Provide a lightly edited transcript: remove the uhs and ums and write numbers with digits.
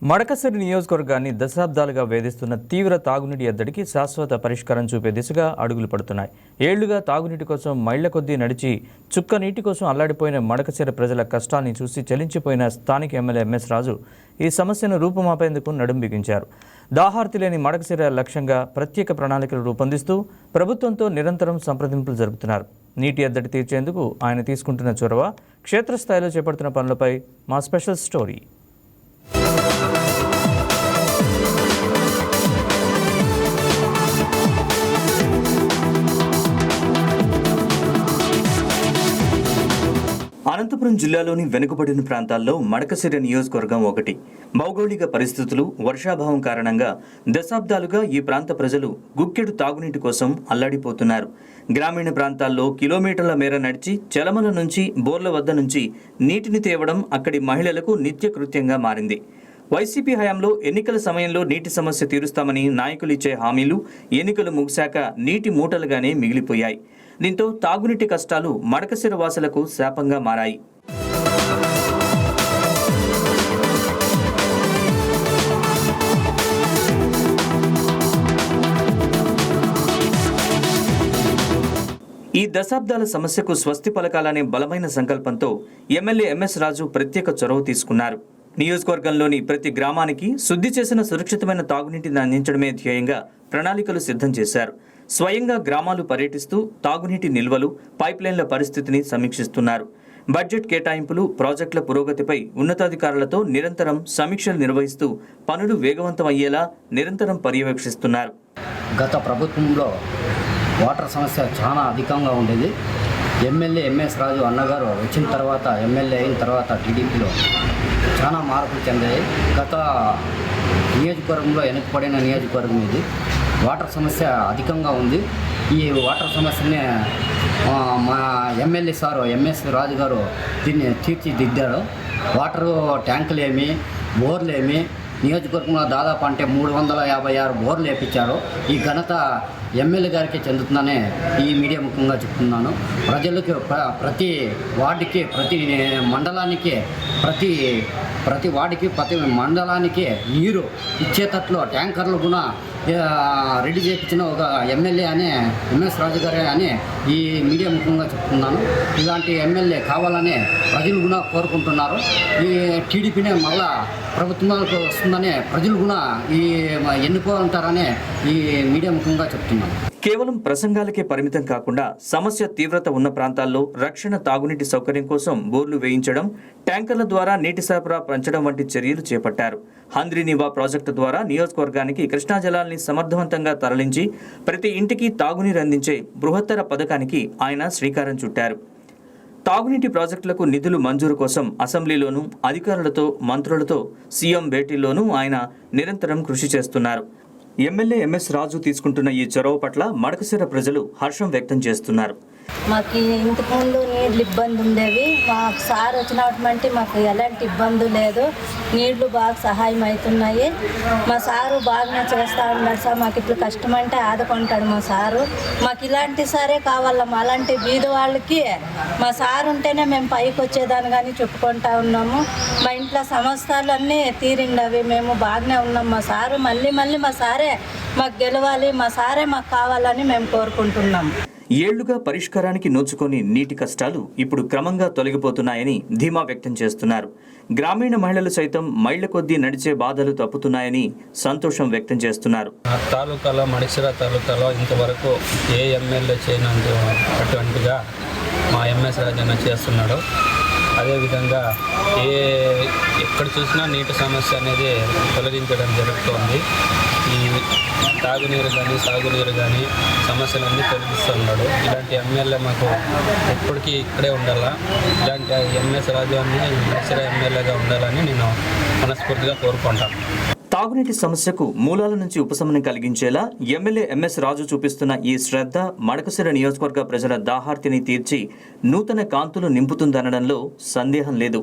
మడకసిరి నియోజకవర్గాన్ని దశాబ్దాలుగా వేధిస్తున్న తీవ్ర తాగునీటి ఎద్దడికి శాశ్వత పరిష్కారం చూపే దిశగా అడుగులు పడుతున్నాయి. ఏళ్లుగా తాగునీటి కోసం మైళ్ల కొద్దీ నడిచి చుక్క నీటి కోసం అల్లాడిపోయిన మడకసిరి ప్రజల కష్టాన్ని చూసి చలించిపోయిన స్థానిక ఎమ్మెల్యే ఎంఎస్ రాజు ఈ సమస్యను రూపుమాపేందుకు నడుం బిగించారు. దాహార్తి లేని మడకసిరి లక్ష్యంగా ప్రత్యేక ప్రణాళికలు రూపొందిస్తూ ప్రభుత్వంతో నిరంతరం సంప్రదింపులు జరుపుతున్నారు. నీటి ఎద్దడి తీర్చేందుకు ఆయన తీసుకుంటున్న చొరవ, క్షేత్రస్థాయిలో చేపడుతున్న పనులపై మా స్పెషల్ స్టోరీ. అనంతపురం జిల్లాలోని వెనుకబడిన ప్రాంతాల్లో మడకసిరి నియోజకవర్గం ఒకటి. భౌగోళిక పరిస్థితులు, వర్షాభావం కారణంగా దశాబ్దాలుగా ఈ ప్రాంత ప్రజలు గుక్కెడు తాగునీటి కోసం అల్లాడిపోతున్నారు. గ్రామీణ ప్రాంతాల్లో కిలోమీటర్ల మేర నడిచి చెలమల నుంచి, బోర్ల వద్ద నుంచి నీటిని తేవడం అక్కడి మహిళలకు నిత్యకృత్యంగా మారింది. వైసీపీ హయాంలో ఎన్నికల సమయంలో నీటి సమస్య తీరుస్తామని నాయకులు ఇచ్చే హామీలు ఎన్నికలు ముగిశాక నీటి మూటలుగానే మిగిలిపోయాయి. దీంతో తాగునీటి కష్టాలు మడకసిరి వాసులకు శాపంగా మారాయి. ఈ దశాబ్దాల సమస్యకు స్వస్తి పలకాలనే బలమైన సంకల్పంతో ఎమ్మెల్యే ఎంఎస్ రాజు ప్రత్యేక చొరవ తీసుకున్నారు. నియోజకవర్గంలోని ప్రతి గ్రామానికి శుద్ధి చేసిన సురక్షితమైన తాగునీటిని అందించడమే ధ్యేయంగా ప్రణాళికలు సిద్ధం చేశారు. స్వయంగా గ్రామాలు పర్యటిస్తూ తాగునీటి నిల్వలు, పైప్లైన్ల పరిస్థితిని సమీక్షిస్తున్నారు. బడ్జెట్ కేటాయింపులు, ప్రాజెక్టుల పురోగతిపై ఉన్నతాధికారులతో నిరంతరం సమీక్షలు నిర్వహిస్తూ పనులు వేగవంతం అయ్యేలా నిరంతరం పర్యవేక్షిస్తున్నారు. గత ప్రభుత్వంలో వాటర్ సమస్య చాలా అధికంగా ఉండేది. ఎమ్మెల్యే ఎంఎస్ రాజు అన్నగారు వచ్చిన తర్వాత, ఎమ్మెల్యే అయిన తర్వాత టీడీపీలో చాలా మార్పులు చెందాయి. గత నియోజకవర్గంలో వెనుకబడిన నియోజకవర్గం ఇది. వాటర్ సమస్య అధికంగా ఉంది. ఈ వాటర్ సమస్యని మా ఎమ్మెల్యే సారు ఎంఎస్ రాజు గారు దీన్ని తీర్చిదిద్దారు. వాటర్ ట్యాంకులు ఏమి, బోర్లు ఏమి, నియోజకవర్గంలో దాదాపు అంటే 356 బోర్లు వేయించారు. ఈ ఘనత ఎమ్మెల్యే గారికి చెందుతుందనే ఈ మీడియా ముఖ్యంగా చెప్తున్నాను. ప్రజలకు ప్రతి వార్డుకి, ప్రతి మండలానికి, ప్రతి వార్డుకి, ప్రతి మండలానికి నీరు ఇచ్చేటట్లు ట్యాంకర్లు కూడా రెడీ చేయించిన ఒక ఎమ్మెల్యే అనే ఎంఎస్ రాజు గారే అని ఈ మీడియా ముఖ్యంగా చెప్తున్నాను. ఇలాంటి ఎమ్మెల్యే కావాలని ప్రజలు కూడా కోరుకుంటున్నారు. ఈ టీడీపీనే మళ్ళా ప్రభుత్వాలకు వస్తుందనే ప్రజలు కూడా ఈ ఎన్నుకోవాలంటారనే ఈ మీడియా ముఖ్యంగా చెప్తున్నాను. కేవలం ప్రసంగాలకే పరిమితం కాకుండా సమస్య తీవ్రత ఉన్న ప్రాంతాల్లో రక్షణ, తాగునీటి సౌకర్యం కోసం బోర్లు వేయించడం, ట్యాంకర్ల ద్వారా నీటి సరఫరా పెంచడం వంటి చర్యలు చేపట్టారు. హంద్రీనివా ప్రాజెక్టు ద్వారా నియోజకవర్గానికి కృష్ణా జలాల్ని సమర్థవంతంగా తరలించి ప్రతి ఇంటికి తాగునీరు అందించే బృహత్తర పథకానికి ఆయన శ్రీకారం చుట్టారు. తాగునీటి ప్రాజెక్టులకు నిధులు మంజూరు కోసం అసెంబ్లీలోనూ, అధికారులతో, మంత్రులతో, సీఎం భేటీల్లోనూ ఆయన నిరంతరం కృషి చేస్తున్నారు. ఎమ్మెల్యే ఎంఎస్ రాజు తీసుకుంటున్న ఈ చొరవ పట్ల మడకసిరి ప్రజలు హర్షం వ్యక్తం చేస్తున్నారు. మాకు ఇంతకుముందు నీళ్ళు ఇబ్బంది ఉండేవి. మాకు సార్ వచ్చినటువంటి మాకు ఎలాంటి ఇబ్బంది లేదు. నీళ్లు బాగా సహాయం అవుతున్నాయి. మా సారు బాగానే చేస్తూ ఉన్నాడు సార్. మాకు ఇప్పుడు కష్టం అంటే ఆదుకుంటాడు మా సారు. మాకు ఇలాంటి సారే కావాలమ్మా. అలాంటి బీద వాళ్ళకి మా సారు ఉంటేనే మేము పైకి వచ్చేదాన్ని కానీ చెప్పుకుంటా ఉన్నాము. మా ఇంట్లో సమస్యలన్నీ తీరిండవి. మేము బాగానే ఉన్నాం. మా సారు మళ్ళీ మా సారే మాకు గెలవాలి, మా సారే మాకు కావాలని మేము కోరుకుంటున్నాము. ఏళ్లుగా పరిష్కారానికి నోచుకొని నీటి కష్టాలు ఇప్పుడు క్రమంగా తొలగిపోతున్నాయని ధీమా వ్యక్తం చేస్తున్నారు. గ్రామీణ మహిళలు సైతం మైళ్ల కొద్దీ నడిచే బాధలు తప్పుతున్నాయని సంతోషం వ్యక్తం చేస్తున్నారు. తాలూకాలో, మడిసిరా తాలూకాలో ఇంతవరకు ఏ ఎమ్మెల్యే చేయనంతగా మా ఎంఎస్ రాజన్న చేస్తున్నాడు. అదేవిధంగా ఎక్కడ చూసినా నీటి సమస్య అనేది తొలగించడం జరుగుతోంది. ఈ తాగునీరు కానీ, సాగునీరు కానీ సమస్యలన్నీ తొలగిస్తున్నాడు. ఇలాంటి ఎమ్మెల్యే మాకు ఎప్పటికీ ఇక్కడే ఉండాలా. ఇలాంటి ఎంఎస్ రాజు అని మడిసిరా ఎమ్మెల్యేగా ఉండాలని నేను మనస్ఫూర్తిగా కోరుకుంటాను. తాగునీటి సమస్యకు మూలాల నుంచి ఉపశమనం కలిగించేలా ఎమ్మెల్యే ఎంఎస్ రాజు చూపిస్తున్న ఈ శ్రద్ధ మడకసిరి నియోజకవర్గ ప్రజల దాహార్తిని తీర్చి నూతన కాంతులు నింపుతుందనడంలో సందేహం లేదు.